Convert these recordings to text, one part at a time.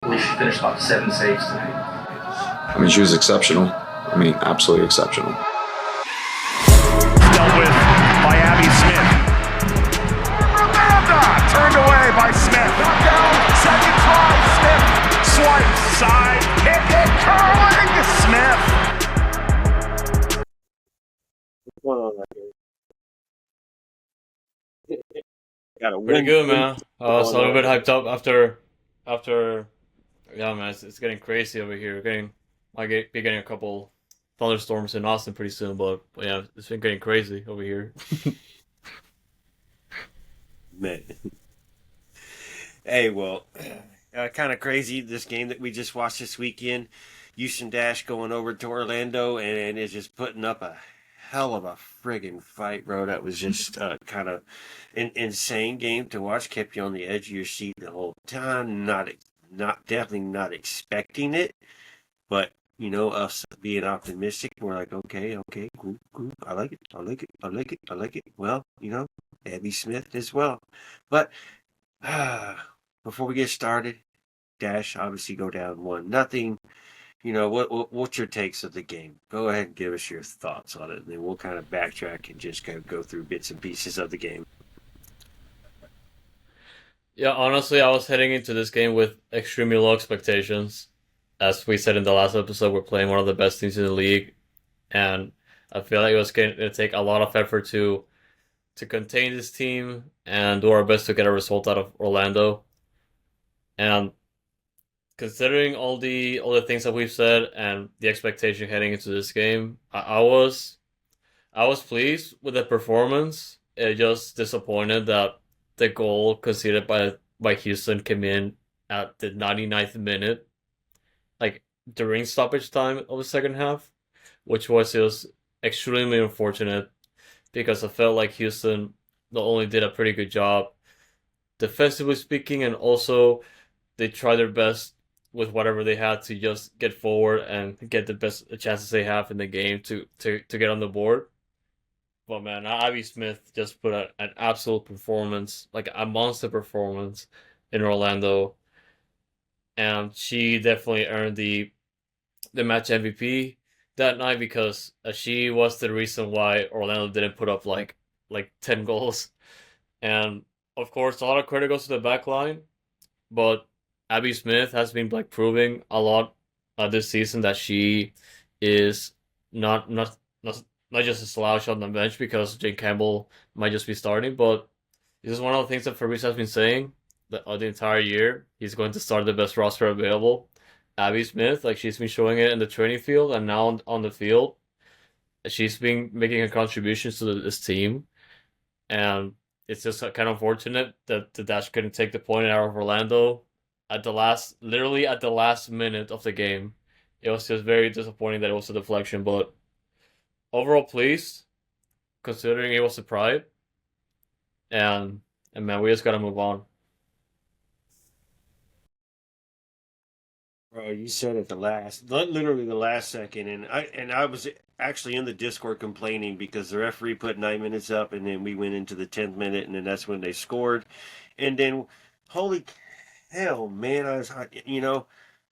believe she finished about 7 saves tonight. I mean, she was exceptional. I mean, absolutely exceptional. Dealt with by Abby Smith. Miranda turned away by Smith. Knocked down, second try, Smith. Swipe, side, hit, curling, Smith. Pretty good, man. I was a little bit hyped up after. Yeah, man, it's getting crazy over here. Might be getting a couple thunderstorms in Austin pretty soon, but yeah, it's been getting crazy over here. Man. Hey, well, kind of crazy this game that we just watched this weekend. Houston Dash going over to Orlando and is just putting up a hell of a friggin' fight, bro. That was just kind of an insane game to watch. Kept you on the edge of your seat the whole time. Definitely not expecting it, but you know, us being optimistic, we're like, okay, cool. I like it. Well, you know, Abby Smith as well. But before we get started, Dash obviously go down 1-0. You know, what's your takes of the game? Go ahead and give us your thoughts on it, and then we'll kind of backtrack and just kind of go through bits and pieces of the game. Yeah, honestly, I was heading into this game with extremely low expectations. As we said in the last episode, we're playing one of the best teams in the league, and I feel like it was going to take a lot of effort to contain this team and do our best to get a result out of Orlando. And considering all the things that we've said and the expectation heading into this game, I was pleased with the performance. It just disappointed that the goal conceded by Houston came in at the 99th minute, like during stoppage time of the second half, which was just extremely unfortunate because I felt like Houston not only did a pretty good job defensively speaking, and also they tried their best with whatever they had to just get forward and get the best chances they have in the game to get on the board. But man, Abby Smith just put an absolute performance, like a monster performance in Orlando, and she definitely earned the match MVP that night because she was the reason why Orlando didn't put up like 10 goals. And of course, a lot of credit goes to the back line, but Abby Smith has been like proving a lot this season that she is not just a slouch on the bench because Jane Campbell might just be starting, but this is one of the things that Fabrice has been saying the entire year. He's going to start the best roster available. Abby Smith, like she's been showing it in the training field and now on the field. She's been making her contributions to this team, and it's just kind of unfortunate that the Dash couldn't take the point out of Orlando literally at the last minute of the game. It was just very disappointing that it was a deflection, but overall pleased, considering it was a pride. And man, we just gotta move on. Bro, you said it literally the last second, and I was actually in the Discord complaining because the referee put 9 minutes up, and then we went into the 10th minute, and then that's when they scored, and then holy hell, man,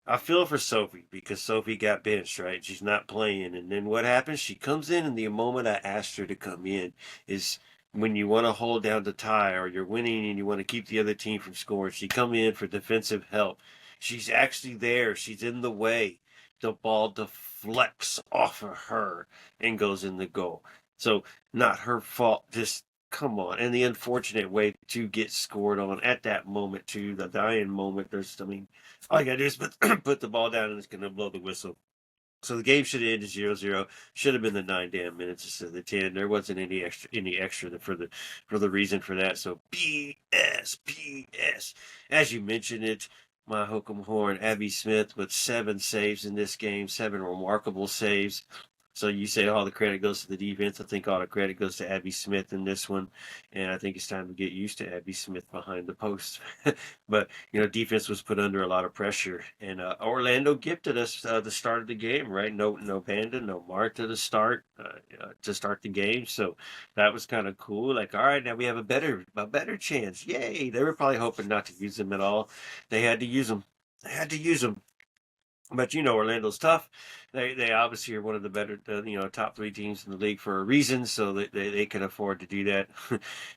I feel for Sophie because Sophie got benched, right? She's not playing, and then what happens? She comes in, and the moment I asked her to come in is when you want to hold down the tie or you're winning and you want to keep the other team from scoring. She come in for defensive help. She's actually there. She's in the way. The ball deflects off of her and goes in the goal. So not her fault. Just come on. And the unfortunate way to get scored on at that moment, too, the dying moment. All you got to do is put the ball down and it's going to blow the whistle. So the game should have ended 0-0. Should have been the 9 damn minutes instead of the 10. There wasn't any extra for the reason for that. So BS. As you mentioned it, my hook'em horn, Abby Smith with 7 saves in this game, 7 remarkable saves. So you say all the credit goes to the defense. I think all the credit goes to Abby Smith in this one. And I think it's time to get used to Abby Smith behind the post. But, defense was put under a lot of pressure. And Orlando gifted us the start of the game, right? No Banda, no Marta to start the game. So that was kind of cool. Like, all right, now we have a better chance. Yay. They were probably hoping not to use them at all. They had to use them. I had to use them. But Orlando's tough. They obviously are one of the better, top 3 teams in the league for a reason, so they can afford to do that.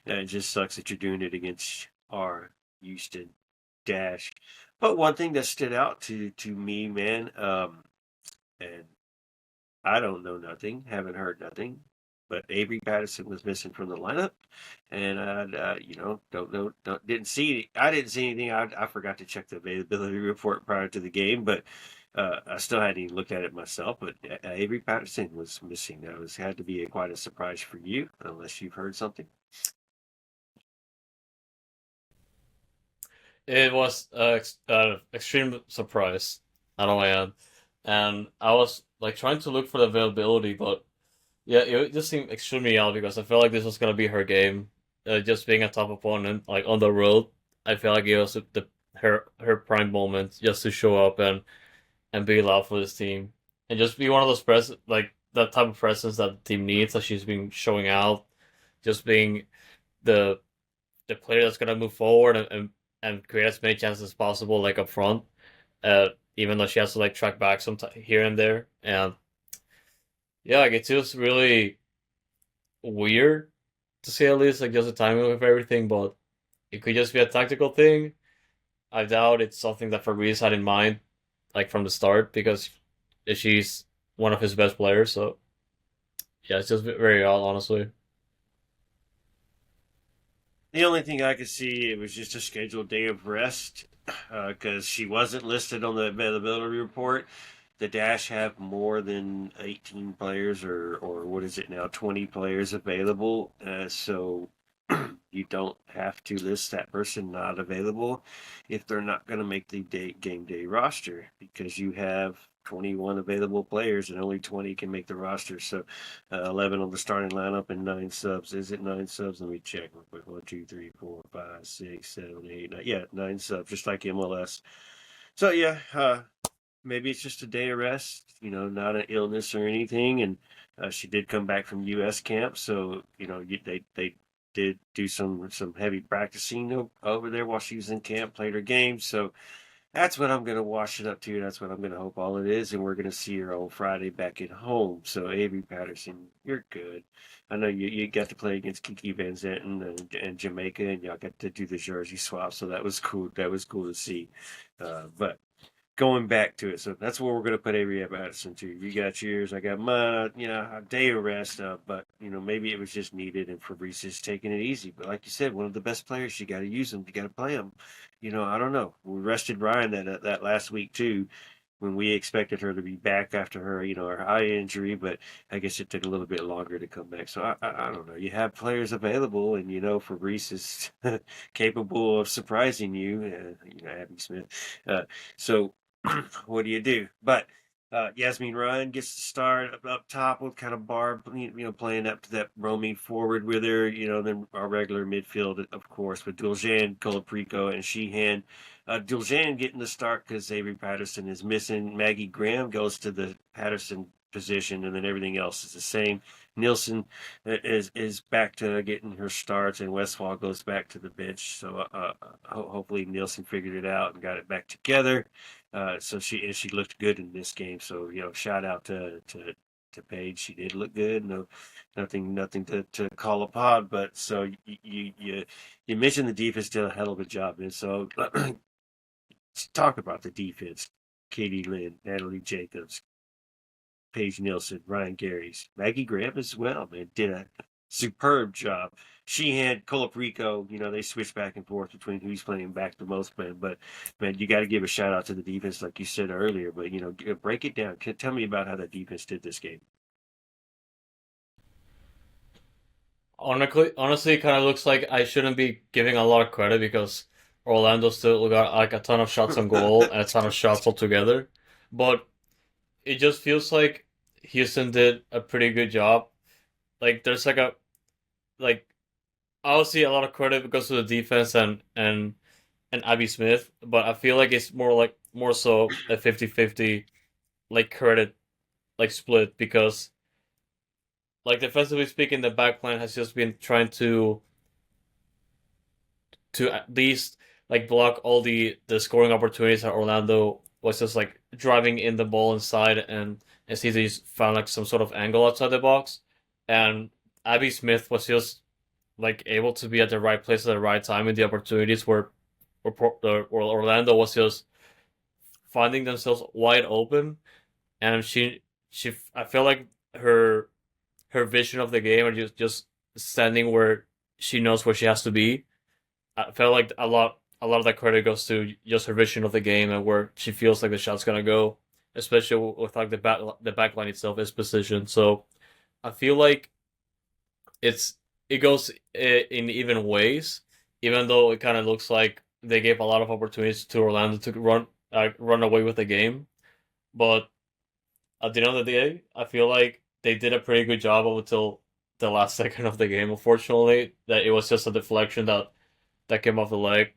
It just sucks that you're doing it against our Houston Dash. But one thing that stood out to me, man, and I don't know nothing, haven't heard nothing, but Avery Patterson was missing from the lineup, and don't know, didn't see. I didn't see anything. I forgot to check the availability report prior to the game, but I still hadn't even looked at it myself. But Avery Patterson was missing. That had to be quite a surprise for you, unless you've heard something. It was extreme surprise on my end, and I was like trying to look for the availability, but yeah, it just seemed extremely odd because I felt like this was gonna be her game. Just being a top opponent, like on the road, I felt like it was her prime moment just to show up and be loud for this team and just be one of those like that type of presence that the team needs. That she's been showing out, just being the player that's gonna move forward and create as many chances as possible, like up front. Even though she has to like track back some here and there, and yeah, like it feels really weird to say at least, like just the timing of everything. But it could just be a tactical thing. I doubt it's something that Fabrice had in mind, like from the start, because she's one of his best players. So yeah, it's just very odd, honestly. The only thing I could see, it was just a scheduled day of rest, because she wasn't listed on the availability report. The Dash have more than 18 players, or what is it now, 20 players available. So you don't have to list that person not available if they're not going to make the game day roster, because you have 21 available players and only 20 can make the roster. So 11 on the starting lineup and 9 subs. Is it 9 subs? Let me check real quick. 1, 2, 3, 4, 5, 6, 7, 8, 9. Yeah, 9 subs, just like MLS. So yeah, maybe it's just a day of rest, not an illness or anything. And she did come back from U.S. camp, so they did do some heavy practicing over there while she was in camp, played her games. So that's what I'm going to wash it up to. That's what I'm going to hope all it is. And we're going to see her on Friday back at home. So, Avery Patterson, you're good. I know you got to play against Kiki Van Zanten and Jamaica, and y'all got to do the jersey swap. So that was cool. That was cool to see. But going back to it, so that's where we're going to put Avery Patterson to. You got yours, I got mine. A day of rest, but maybe it was just needed, and Fabrice is taking it easy. But like you said, one of the best players, you got to use them, you got to play them. I don't know. We rested Ryan that last week too, when we expected her to be back after her, her eye injury, but I guess it took a little bit longer to come back. So I don't know. You have players available, and Fabrice is capable of surprising you. Abby Smith. So what do you do? But Yasmin Ryan gets to start up top with kind of Barb, playing up to that roaming forward with her. Then our regular midfield, of course, with Duljan, Colaprico, and Sheehan. Duljan getting the start because Avery Patterson is missing. Maggie Graham goes to the Patterson position, and then everything else is the same. Nielsen is back to getting her starts, and Westfall goes back to the bench. So hopefully Nielsen figured it out and got it back together. So she looked good in this game. So shout out to Paige. She did look good. No, nothing to call upon. But so you mentioned the defense did a hell of a job, and so let's talk about the defense. Katie Lynn, Natalie Jacobs, Paige Nielsen, Ryan Garys, Maggie Graham as well, man, did a superb job. She had Colaprico, they switched back and forth between who's playing back the most, man. But, man, you got to give a shout out to the defense, like you said earlier. But, break it down. Tell me about how the defense did this game. Honestly, it kind of looks like I shouldn't be giving a lot of credit because Orlando still got like a ton of shots on goal and a ton of shots altogether. But it just feels like Houston did a pretty good job. Like there's like obviously a lot of credit goes to the defense and Abby Smith, but I feel like it's more so a 50-50 like credit like split because like defensively speaking, the back line has just been trying to at least like block all the scoring opportunities that Orlando was just like driving in the ball inside, and City found like some sort of angle outside the box, and Abby Smith was just like able to be at the right place at the right time in the opportunities where Orlando was just finding themselves wide open, and she I feel like her vision of the game and just standing where she knows where she has to be. I felt like a lot of that credit goes to just her vision of the game and where she feels like the shot's gonna go, especially with like the back line itself is positioned. So I feel like it's it goes in even ways, even though it kind of looks like they gave a lot of opportunities to Orlando to run away with the game. But at the end of the day, I feel like they did a pretty good job up until the last second of the game. Unfortunately, that it was just a deflection that came off the leg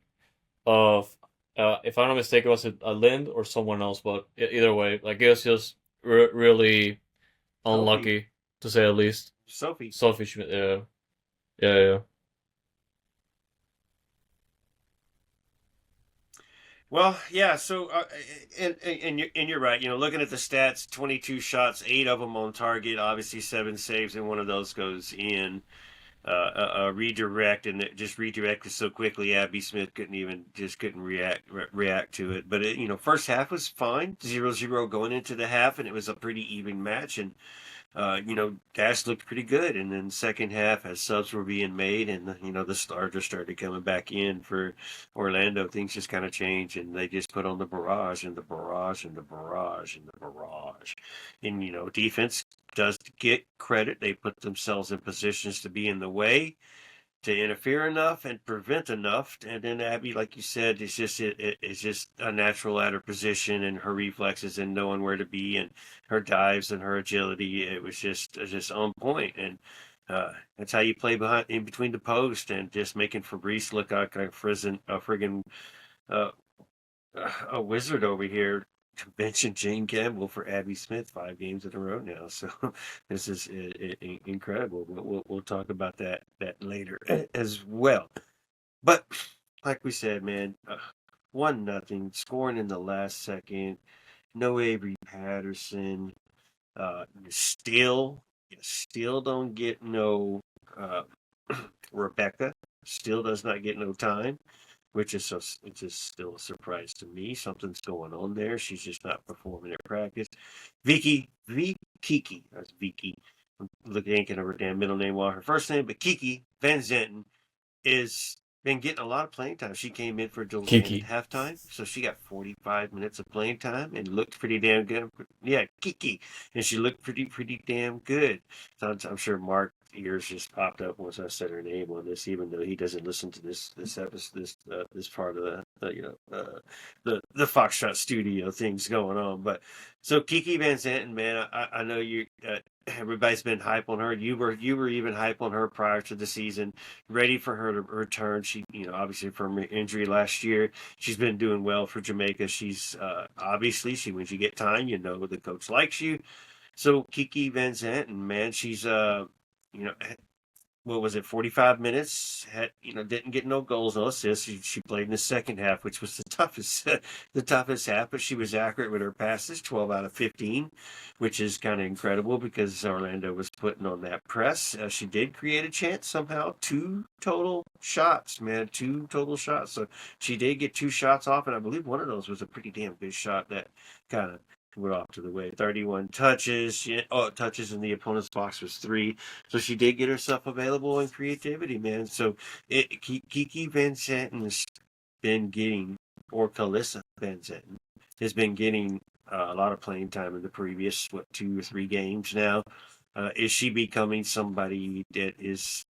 of, if I'm not mistaken, was it a Lind or someone else? But either way, like it was just really Sophie. unlucky to say the least. Sophie. Sophie Schmidt, yeah, yeah, yeah. Well, yeah. So, and you're right. Looking at the stats, 22 shots, 8 of them on target. Obviously, 7 saves, and one of those goes in. A redirect, and it just redirected so quickly. Abby Smith couldn't react to it. But first half was fine, 0-0 going into the half, and it was a pretty even match. And Dash looked pretty good. And then second half, as subs were being made, and the starters started coming back in for Orlando, things just kind of changed, and they just put on the barrage and the barrage and the barrage and the barrage. And defense does get credit. They put themselves in positions to be in the way, to interfere enough and prevent enough. And then Abby, like you said, it's just a natural at her position and her reflexes and knowing where to be and her dives and her agility. It was just on point. And that's how you play behind in between the post, and just making Fabrice look like a friggin' uh, a wizard over here. Mentioned Jane Campbell for Abby Smith 5 games in a row now, so this is incredible. We'll talk about that later as well. But like we said, man, 1-0, scoring in the last second. No Avery Patterson. You still don't get no Rebecca. Still does not get no time, which is it's just still a surprise to me. Something's going on there. She's just not performing at practice. Kiki, that's Vicky. I'm thinking of her damn middle name while her first name, but Kiki Van Zenten is been getting a lot of playing time. She came in for Joel at Kiki. halftime, so she got 45 minutes of playing time and looked pretty damn good. Yeah, Kiki, and she looked pretty damn good. So I'm sure Mark ears just popped up once I said her name on this, even though he doesn't listen to this episode, this part of the Foxtrot studio things going on. But so Kiki Van Zanten, man, I know you. Everybody's been hype on her. You were even hype on her prior to the season, ready for her to return. She, obviously from her injury last year, she's been doing well for Jamaica. She's obviously when you get time, the coach likes you. So Kiki Van Zanten, man, she's what was it, 45 minutes? Didn't get no goals, no assists. She played in the second half, which was the toughest half, but she was accurate with her passes, 12 out of 15, which is kind of incredible because Orlando was putting on that press. She did create a chance somehow, 2 total shots, man, 2 total shots. So she did get 2 shots off, and I believe one of those was a pretty damn good shot that kind of went off to the way. 31 touches. Touches in the opponent's box was 3. So she did get herself available in creativity, man. So Kiki Van Zanten has been getting, or Calissa Van Zanten has been getting a lot of playing time in the previous 2 or 3 games now. Is she becoming somebody that is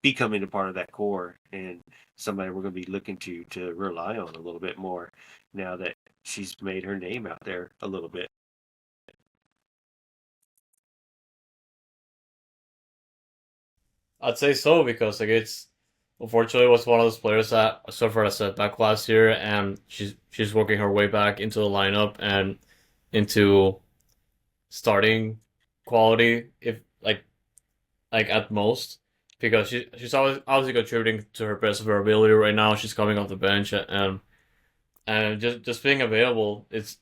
becoming a part of that core and somebody we're going to be looking to rely on a little bit more now that she's made her name out there a little bit? I'd say so because like it's unfortunately was one of those players that suffered a setback last year, and she's working her way back into the lineup and into starting quality if like at most. because she's always obviously contributing to her best of her ability right now. She's coming off the bench and just being available. It's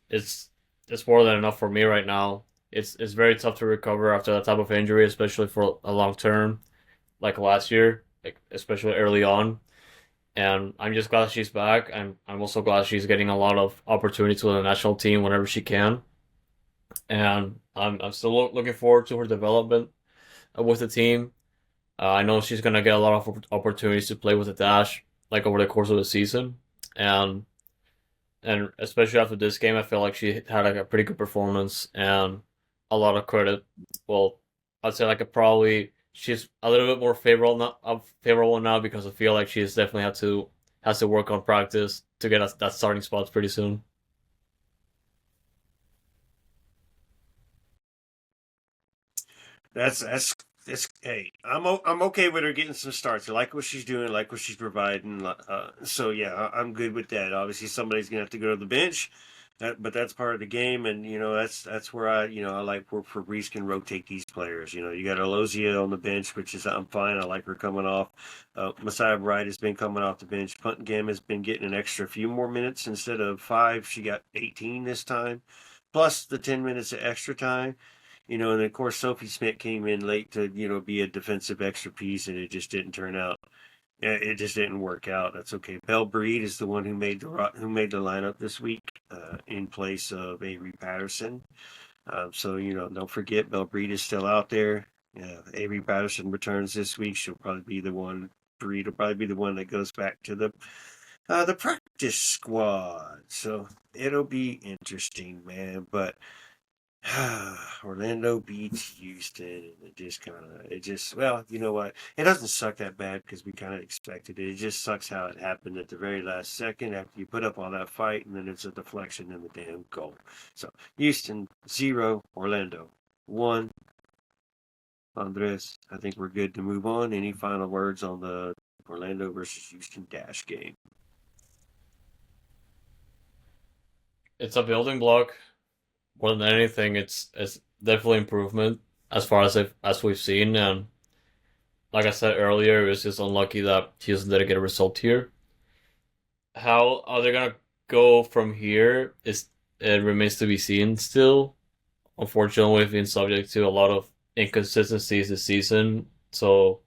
more than enough for me right now. It's very tough to recover after that type of injury, especially for a long term, like last year, like especially early on. And I'm just glad she's back. I'm also glad she's getting a lot of opportunities with the national team whenever she can. And I'm still looking forward to her development with the team. I know she's gonna get a lot of opportunities to play with the Dash like over the course of the season, and especially after this game, I feel like she had like a pretty good performance and a lot of credit. Well, I'd say like probably she's a little bit more favorable now because I feel like she's definitely has to work on practice to get that starting spot pretty soon. That's hey, I'm okay with her getting some starts. I like what she's doing, like what she's providing. So yeah, I'm good with that. Obviously, somebody's gonna have to go to the bench, but that's part of the game, and that's where I like where Fabrice can rotate these players. You got Alozia on the bench, which is I'm fine. I like her coming off. Messiah Bright has been coming off the bench. Puntgam has been getting an extra few more minutes instead of 5. She got 18 this time, plus the 10 minutes of extra time. And of course Sophie Smith came in late to, be a defensive extra piece, and it just didn't turn out. It just didn't work out. That's okay. Belle Breed is the one who made the lineup this week, in place of Avery Patterson. So don't forget Belle Breed is still out there. Avery Patterson returns this week. She'll probably be the one. Breed will probably be the one that goes back to the practice squad. So it'll be interesting, man. But Orlando beats Houston, and well, you know what? It doesn't suck that bad because we kind of expected it. It just sucks how it happened at the very last second after you put up all that fight, and then it's a deflection in the damn goal. So Houston 0, Orlando 1. Andres, I think we're good to move on. Any final words on the Orlando versus Houston Dash game? It's a building block more than anything. It's definitely improvement as far as we've seen, and like I said earlier, it was just unlucky that Houston didn't get a result here. How are they gonna go from here? It remains to be seen still. Unfortunately, we've been subject to a lot of inconsistencies this season, so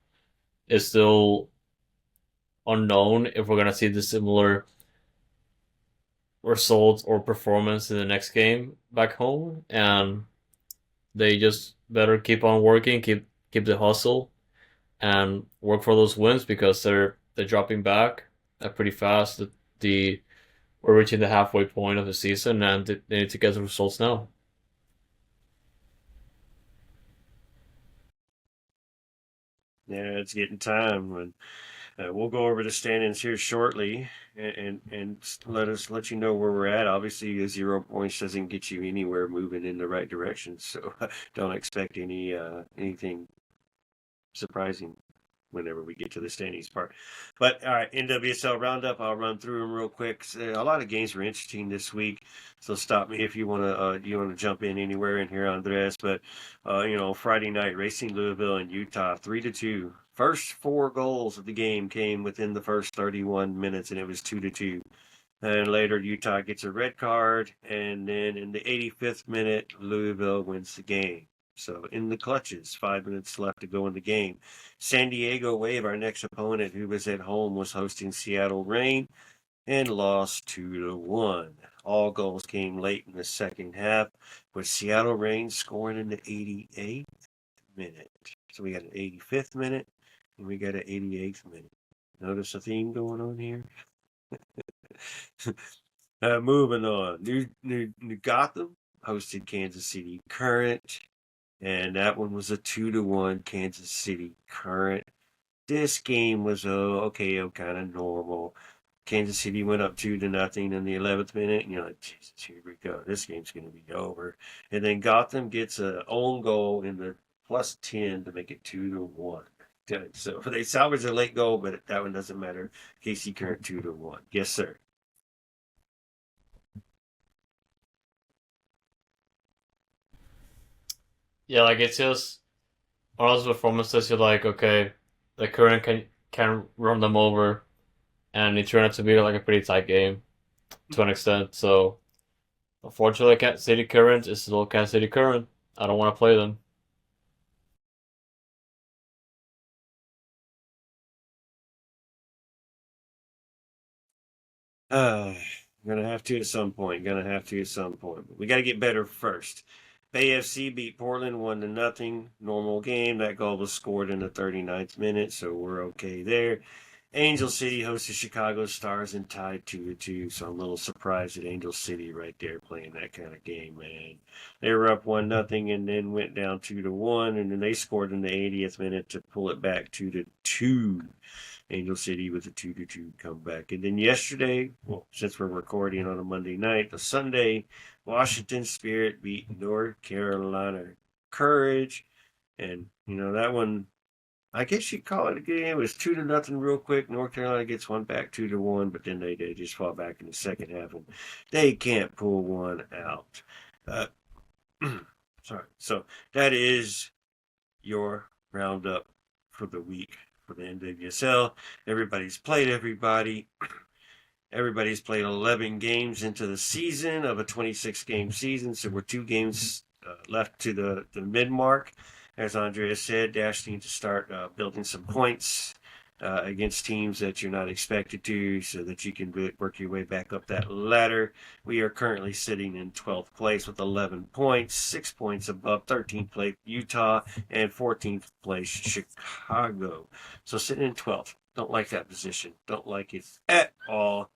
it's still unknown if we're gonna see the similar results or performance in the next game back home, and they just better keep on working, keep the hustle, and work for those wins because they're dropping back pretty fast. The We're reaching the halfway point of the season, and they need to get the results now. Yeah, it's getting time. When we'll go over the standings here shortly, and let you know where we're at. Obviously, 0 points doesn't get you anywhere moving in the right direction, so don't expect anything surprising whenever we get to the standings part. But all right, NWSL Roundup, I'll run through them real quick. A lot of games were interesting this week, so stop me if you want to jump in anywhere in here, Andres. But Friday night, Racing Louisville and Utah 3-2. First 4 goals of the game came within the first 31 minutes, and it was 2-2. And later, Utah gets a red card, and then in the 85th minute, Louisville wins the game. So in the clutches, 5 minutes left to go in the game. San Diego Wave, our next opponent, who was at home, was hosting Seattle Reign and lost 2-1. All goals came late in the second half, with Seattle Reign scoring in the 88th minute. So we got an 85th minute, and we got an 88th minute. Notice a theme going on here? Moving on. New Gotham hosted Kansas City Current, and that one was a 2-1 Kansas City Current. This game was kind of normal. Kansas City went up 2-0 in the 11th minute, and you're like, Jesus, here we go. This game's going to be over. And then Gotham gets an own goal in the +10 to make it 2-1. So they salvaged a late goal, but that one doesn't matter. KC Current 2-1. Yes, sir. Yeah, like it's just one of those performances you're like, okay, the current can run them over, and it turned out to be like a pretty tight game to an extent. So unfortunately, Kansas City Current is still Kansas City Current. I don't want to play them. Gonna have to at some point. But we got to get better first. Bay FC beat Portland 1-0. Normal game. That goal was scored in the 39th minute, so we're okay there. Angel City hosted Chicago Stars and tied 2-2. So I'm a little surprised at Angel City right there playing that kind of game, man. They were up 1-0 and then went down 2-1, and then they scored in the 80th minute to pull it back 2-2. Angel City with a 2-2 comeback. And then yesterday, well, since we're recording on a Monday night, the Sunday, Washington Spirit beat North Carolina Courage. And, that one, I guess you'd call it a game. It was 2-0 real quick. North Carolina gets one back 2-1, but then they just fall back in the second half, and they can't pull one out. Sorry. So that is your roundup for the week for the NWSL. Everybody's played everybody. Everybody's played 11 games into the season of a 26-game season, so we're 2 games left to the mid-mark. As Andres said, Dash needs to start building some points against teams that you're not expected to, so that you can work your way back up that ladder. We are currently sitting in 12th place with 11 points, 6 points above 13th place Utah and 14th place Chicago. So sitting in 12th. Don't like that position. Don't like it at all.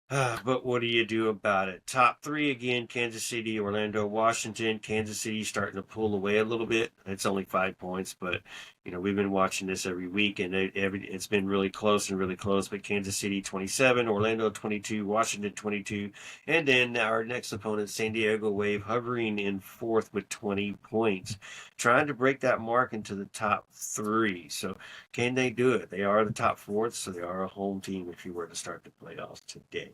But what do you do about it? Top 3 again: Kansas City, Orlando, Washington. Kansas City starting to pull away a little bit. It's only 5 points, but we've been watching this every week, and it's been really close. But Kansas City 27, Orlando 22, Washington 22, and then our next opponent, San Diego Wave, hovering in 4th with 20 points, trying to break that mark into the top 3. So can they do it? They are the top 4th, so they are a home team if you were to start the playoffs today.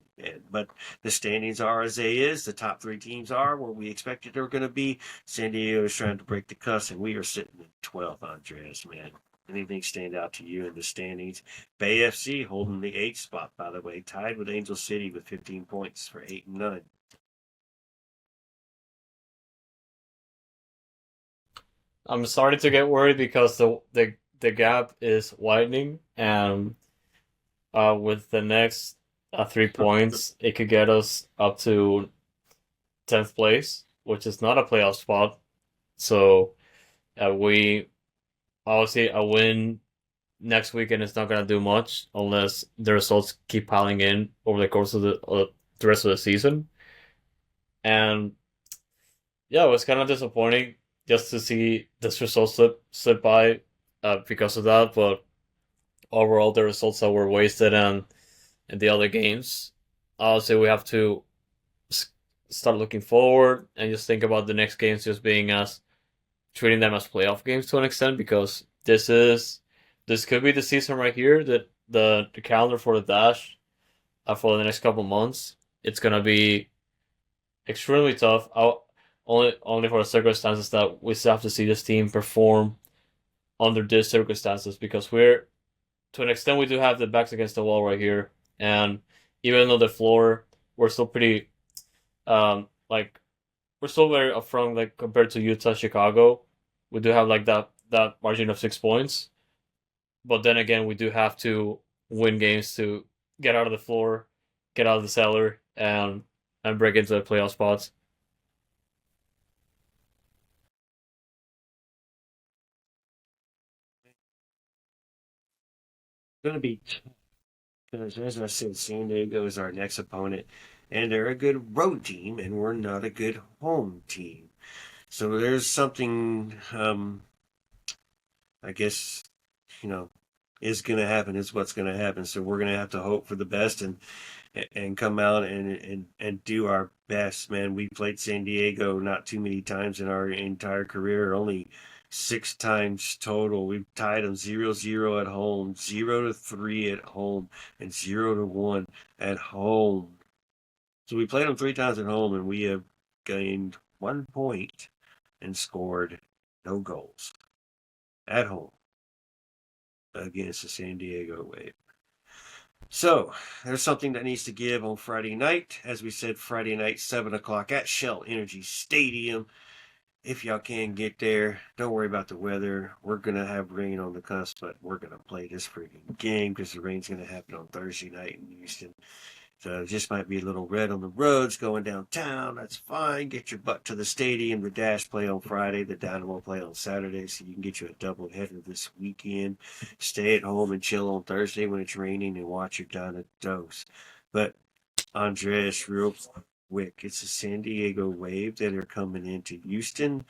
But the standings are as they is. The top 3 teams are where we expected they were going to be. San Diego is trying to break the cuss, and we are sitting in 12th, Andres, man. Anything stand out to you in the standings? Bay FC holding the 8th spot, by the way, tied with Angel City with 15 points for 8 and 9. I'm starting to get worried because the gap is widening, and with the next 3 points, it could get us up to 10th place, which is not a playoff spot. So we obviously a win next weekend is not going to do much unless the results keep piling in over the course of the rest of the season. And yeah, it was kind of disappointing just to see this result slip by because of that. But overall, the results that were wasted and in the other games, obviously we have to start looking forward and just think about the next games just being as treating them as playoff games to an extent, because this could be the season right here, that the calendar for the Dash for the next couple months. It's gonna be extremely tough. Only for the circumstances that we still have to see this team perform under these circumstances, because we're, to an extent, we do have the backs against the wall right here, and even though the floor, we're still pretty we're still very upfront, compared to Utah, Chicago. We do have that margin of 6 points, but then again, we do have to win games to get out of the floor, get out of the cellar, and break into the playoff spots. Going to be tough because, as I said, San Diego is our next opponent, and they're a good road team, and we're not a good home team. So there's something, I guess, is going to happen, is what's going to happen. So we're going to have to hope for the best and come out and do our best, man. We played San Diego not too many times in our entire career, only 6 times total. We've tied them 0-0 at home, 0-3 at home, and 0-1 at home. So we played them 3 times at home, and we have gained 1 point and scored no goals at home. against the San Diego Wave. So there's something that needs to give on Friday night. As we said, Friday night, 7 o'clock at Shell Energy Stadium. If y'all can get there, don't worry about the weather. We're going to have rain on the cusp, but we're going to play this freaking game because the rain's going to happen on Thursday night in Houston. So it just might be a little red on the roads going downtown. That's fine. Get your butt to the stadium. The Dash play on Friday. The Dynamo play on Saturday. So you can get you a double header this weekend. Stay at home and chill on Thursday when it's raining and watch your Dynados. But Andres, real quick, it's the San Diego Wave that are coming into Houston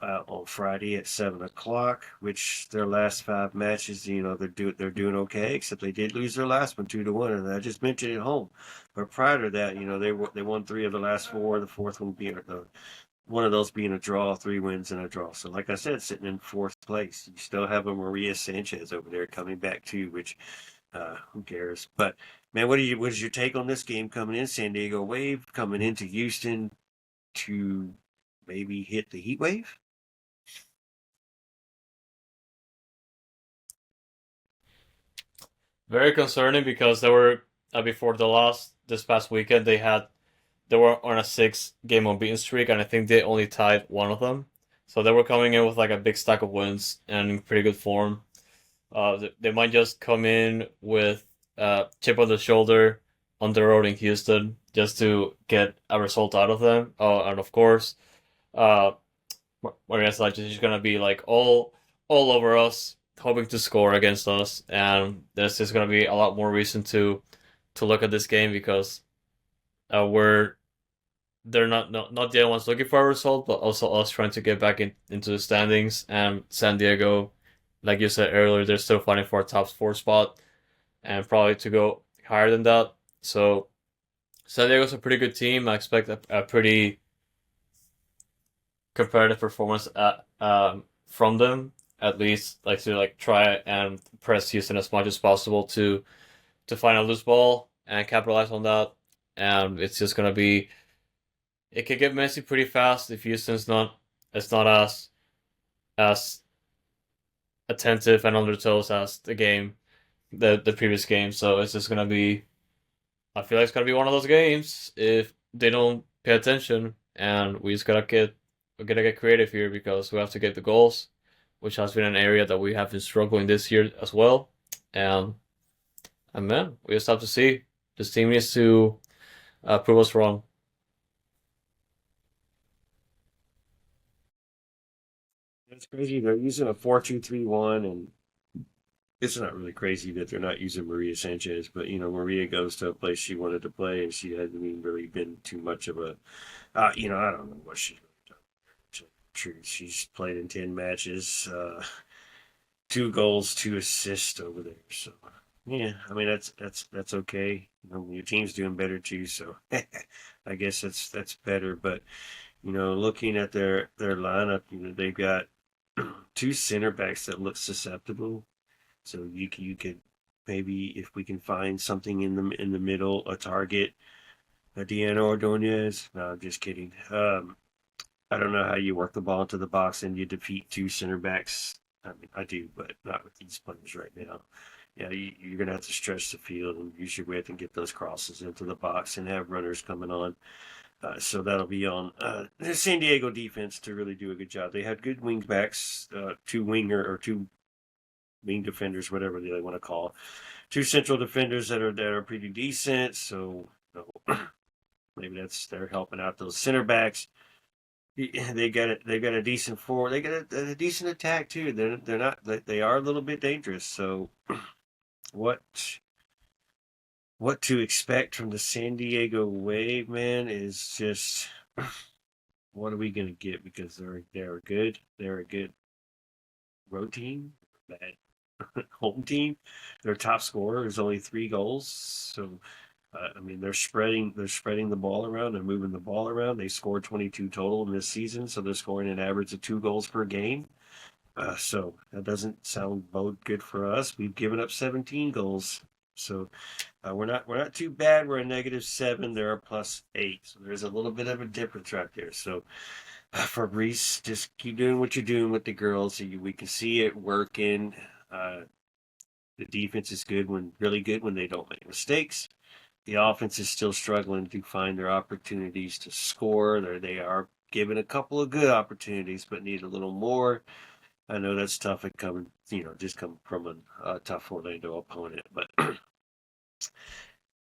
on Friday at 7 o'clock, which their last 5 matches, they're doing okay, except they did lose their last one 2-1, and I just mentioned it at home. But prior to that, they won 3 of the last 4, the fourth one being one of those being a draw, 3 wins and a draw. So like I said, sitting in 4th place. You still have a Maria Sanchez over there coming back too, which who cares? But man, what is your take on this game coming in? San Diego Wave coming into Houston to maybe hit the heat wave? Very concerning because they were before this past weekend they were on a 6-game unbeaten streak, and I think they only tied one of them. So they were coming in with like a big stack of wins and in pretty good form. They might just come in with chip on the shoulder on the road in Houston just to get a result out of them. And of course, Maria Sanchez is gonna be like all over us, hoping to score against us, and there's just gonna be a lot more reason to look at this game because they're not the only ones looking for a result, but also us trying to get back into the standings. And San Diego, like you said earlier, they're still fighting for a top 4 spot and probably to go higher than that. So San Diego's a pretty good team. I expect a pretty competitive performance from them, at least like to try and press Houston as much as possible to find a loose ball and capitalize on that. And it's just gonna be, it could get messy pretty fast if Houston's not as attentive and on their toes as the previous game. So it's just gonna be, I feel like it's gonna be one of those games if they don't pay attention, and we just gotta get creative here because we have to get the goals, which has been an area that we have been struggling this year as well. And man, we just have to see. This team needs to prove us wrong. It's crazy. They're using a 4-2-3-1, and it's not really crazy that they're not using Maria Sanchez. But Maria goes to a place she wanted to play, and she hasn't even really been too much of a. I don't know what she's really done. True, she's played in 10 matches, 2 goals, 2 assists over there. So yeah, I mean that's okay. Your team's doing better too, so I guess that's better. But looking at their lineup, they've got 2 center backs that look susceptible. So you could maybe, if we can find something in the middle, a target, a Diana Ordonez. No, I'm just kidding. I don't know how you work the ball into the box and you defeat 2 center backs. I mean, I do, but not with these players right now. Yeah, you're going to have to stretch the field and use your width and get those crosses into the box and have runners coming on. So that'll be on the San Diego defense to really do a good job. They had good wing backs, 2 wing defenders, whatever they want to call, 2 central defenders that are pretty decent. So maybe they're helping out those center backs. They got a decent forward. They got a decent attack too. They are a little bit dangerous. So what to expect from the San Diego Wave, man, is just what are we gonna get? Because they're good. They're a good road team, bad home team. Their top scorer is only 3 goals. So I mean, they're spreading the ball around and moving the ball around. They scored 22 total in this season, so they're scoring an average of 2 goals per game. So that doesn't sound bode good for us. We've given up 17 goals. So we're not too bad. We're a -7. They're a +8. So there's a little bit of a difference right there. So Fabrice, just keep doing what you're doing with the girls. So we can see it working. The defense is really good when they don't make mistakes. The offense is still struggling to find their opportunities to score. They are given a couple of good opportunities, but need a little more. I know that's tough at coming from a tough Orlando opponent, but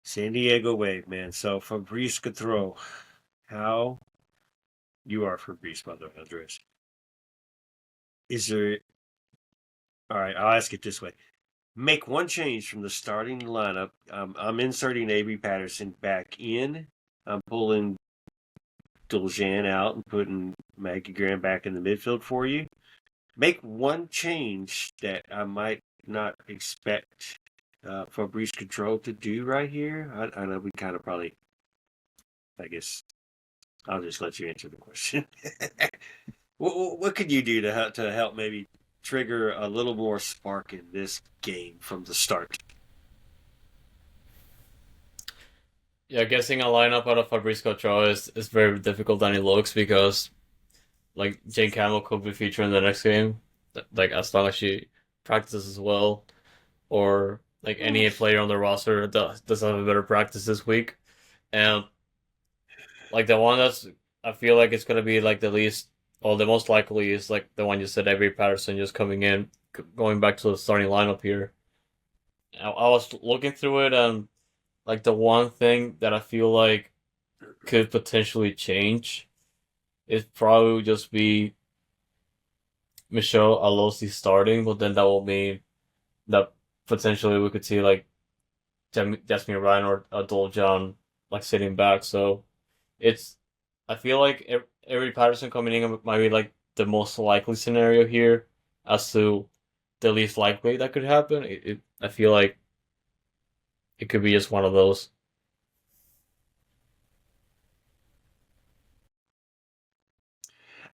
San Diego Wave, man. So Fabrice Gautreau, how you are Fabrice, by the way, Andres. Is there? All right, I'll ask it this way: make one change from the starting lineup. I'm inserting Avery Patterson back in. I'm pulling Doljan out and putting Maggie Graham back in the midfield for you. Make one change that I might not expect Fabrice Gautreau to do right here. I know we kind of probably, I guess, I'll just let you answer the question. What could you do to help maybe trigger a little more spark in this game from the start? Yeah, guessing a lineup out of Fabrice Gautreau is very difficult than it looks because like Jane Campbell could be featured in the next game, like as long as she practices well, or like any player on the roster does have a better practice this week, and like the one that's I feel like it's gonna be like the least, or the most likely is like the one you said, Avery Patterson just coming in, going back to the starting lineup here. I was looking through it and like the one thing that I feel like could potentially change is probably just be Michelle Alosi starting, but then that will mean that potentially we could see like Jasmine Ryan or Adol John like sitting back. So it's I feel like every Patterson coming in might be like the most likely scenario here as to the least likely that could happen. I feel like it could be just one of those.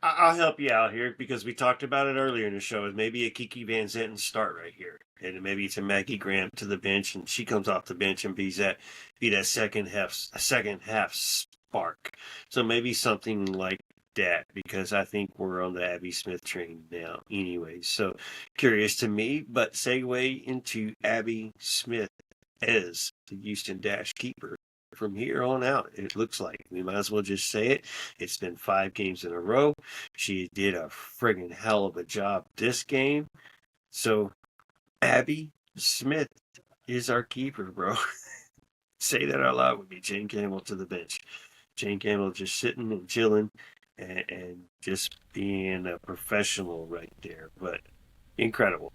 I'll help you out here because we talked about it earlier in the show. Maybe a Kiki Van Zinten start right here, and maybe it's a Maggie Graham to the bench, and she comes off the bench and be that second half spark. So maybe something like that, because I think we're on the Abby Smith train now, anyway. So curious to me, but segue into Abby Smith as the Houston Dash keeper. From here on out, it looks like we might as well just say it. It's been 5 games in a row. She did a friggin' hell of a job this game. So, Abby Smith is our keeper, bro. Say that out loud with me. Jane Campbell to the bench. Jane Campbell just sitting and chilling and just being a professional right there. But incredible.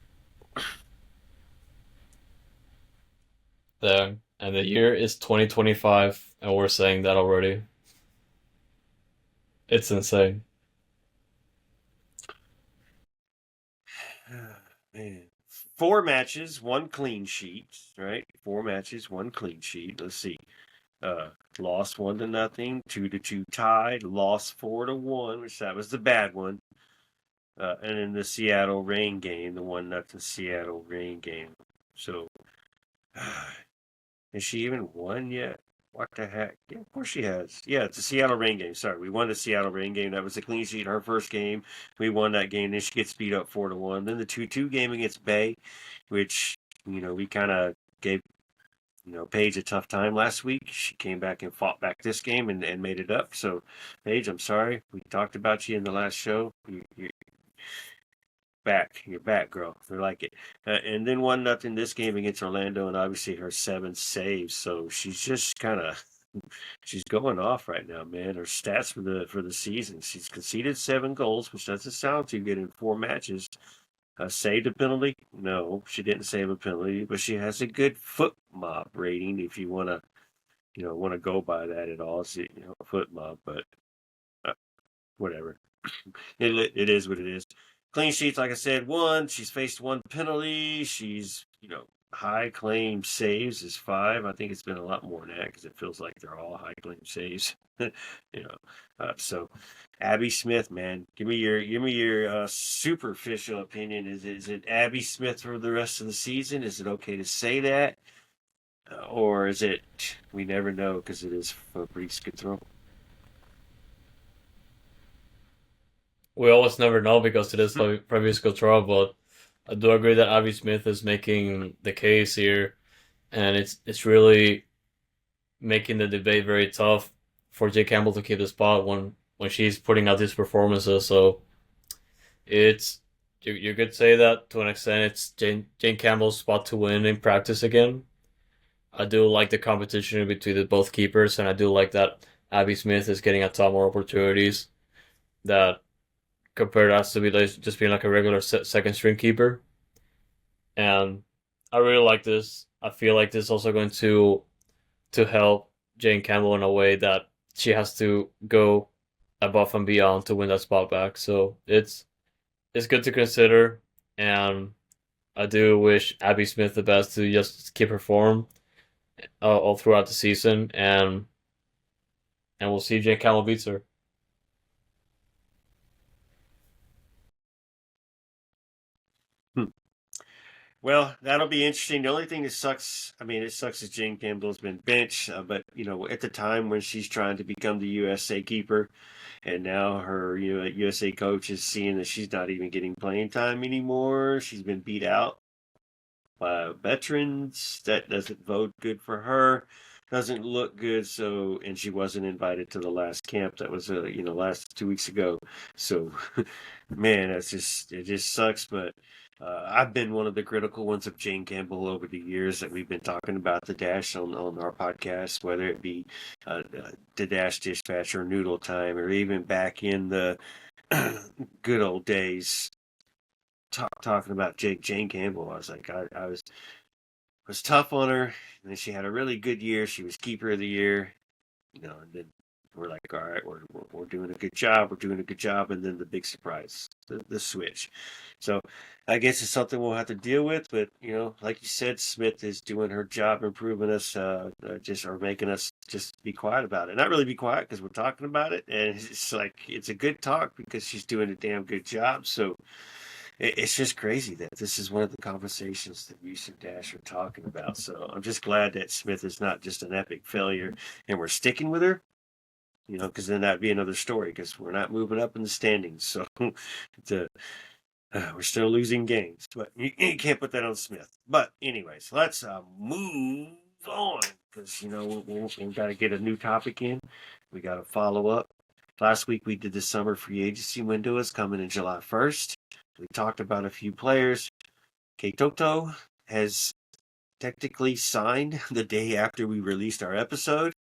And the year is 2025, and we're saying that already. It's insane. Man. 4 matches, 1 clean sheet, right? 4 matches, 1 clean sheet. Let's see. Lost 1-0, 2-2 tied, lost 4-1, which that was the bad one. And in the Seattle Reign game, the 1-0 Seattle Reign game. So, has she even won yet? What the heck? Yeah, of course she has. Yeah, it's a Seattle Reign game. Sorry, we won the Seattle Reign game. That was a clean sheet. Her first game, we won that game. Then she gets beat up 4-1. Then the 2-2 game against Bay, which we kind of gave Paige a tough time last week. She came back and fought back this game and made it up. So, Paige, I'm sorry. We talked about you in the last show. You're back. You're back, girl. I like it. And then 1-0 this game against Orlando, and obviously her 7 saves. So she's just she's going off right now, man. Her stats for the season: she's conceded 7 goals, which doesn't sound too good in 4 matches. Saved a penalty? No, she didn't save a penalty, but she has a good foot mob rating. If you want to go by that at all, it's foot mob, but whatever. It is what it is. Clean sheets, like I said, 1. She's faced 1 penalty. She's high claim saves is 5. I think it's been a lot more than that because it feels like they're all high claim saves. So Abby Smith, man, give me your superficial opinion. Is it Abby Smith for the rest of the season? Is it okay to say that, or is it we never know because it is Fabrice Gautreau? We always never know because it is Fabrice Gautreau, but I do agree that Abby Smith is making the case here, and it's really making the debate very tough for Jay Campbell to keep the spot when she's putting out these performances. So it's you could say that to an extent it's Jane Campbell's spot to win in practice again. I do like the competition between the both keepers, and I do like that Abby Smith is getting a ton more opportunities that compared us to be like, just being like a regular second string keeper. And I really like this. I feel like this is also going to help Jane Campbell in a way that she has to go above and beyond to win that spot back. So it's good to consider, and I do wish Abby Smith the best to just keep her form all throughout the season, and we'll see if Jane Campbell beats her. Well, that'll be interesting. The only thing that sucks, I mean, it sucks that Jane Campbell's been benched, but at the time when she's trying to become the USA keeper, and now her USA coach is seeing that she's not even getting playing time anymore. She's been beat out by veterans. That doesn't vote good for her. Doesn't look good. So, and she wasn't invited to the last camp. That was last 2 weeks ago. So, man, it just sucks. But I've been one of the critical ones of Jane Campbell over the years that we've been talking about the Dash on our podcast, whether it be the Dash Dispatch or Noodle Time, or even back in the good old days talking about Jane Campbell. I was like, I was tough on her, and then she had a really good year. She was keeper of the year, and then we're like, all right, we're doing a good job. We're doing a good job, and then the big surprise, the switch. So I guess it's something we'll have to deal with. But like you said, Smith is doing her job, improving us, or making us just be quiet about it. Not really be quiet because we're talking about it, and it's like it's a good talk because she's doing a damn good job. So it's just crazy that this is one of the conversations that Houston Dash are talking about. So I'm just glad that Smith is not just an epic failure and we're sticking with her, because then that'd be another story because we're not moving up in the standings. So we're still losing games, but you can't put that on Smith. But anyways, let's move on because, we've got to get a new topic in. We got to follow up. Last week we did the summer free agency window is coming in July 1st. We talked about a few players. Keitoto has technically signed the day after we released our episode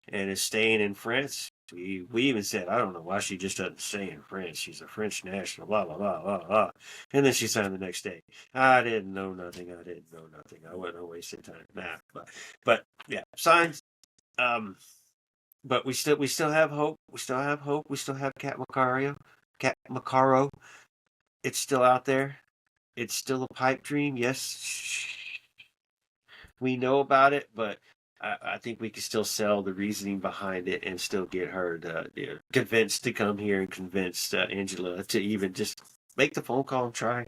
and is staying in France. We even said, I don't know why she just doesn't stay in France. She's a French national, blah, blah, blah, blah, blah. And then she signed the next day. I didn't know nothing. I wasn't wasting time. But yeah, signs. But we still have hope. We still have hope. We still have Cat Macaro. It's still out there. It's still a pipe dream. Yes, we know about it, but I think we can still sell the reasoning behind it and still get her convinced to come here and convince Angela to even just make the phone call and try.